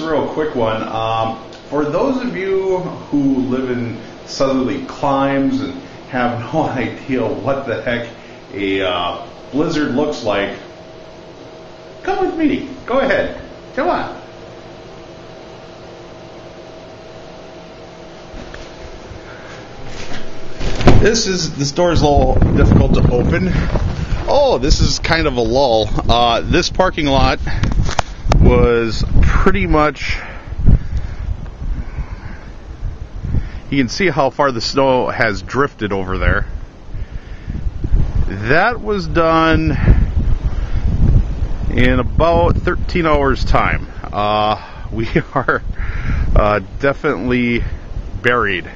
a real quick one. For those of you who live in southerly climes and have no idea what the heck a blizzard looks like, come with me. Go ahead. Come on. This door is a little difficult to open. Oh, this is kind of a lull. This parking lot was pretty much, you can see how far the snow has drifted over there. That was done in about 13 hours time. We are definitely buried.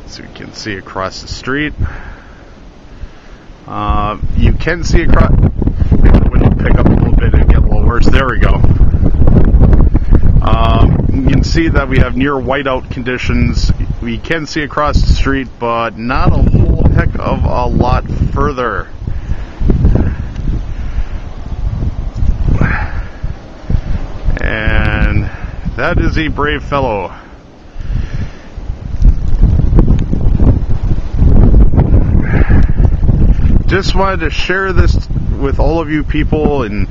So you can see across the street. You can see across. Maybe the window pick up a little bit and get a little worse. There we go. You can see that we have near whiteout conditions. We can see across the street, but not a whole heck of a lot further. And that is a brave fellow. Just wanted to share this with all of you people in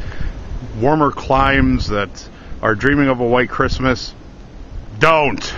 warmer climes that are dreaming of a white Christmas. Don't!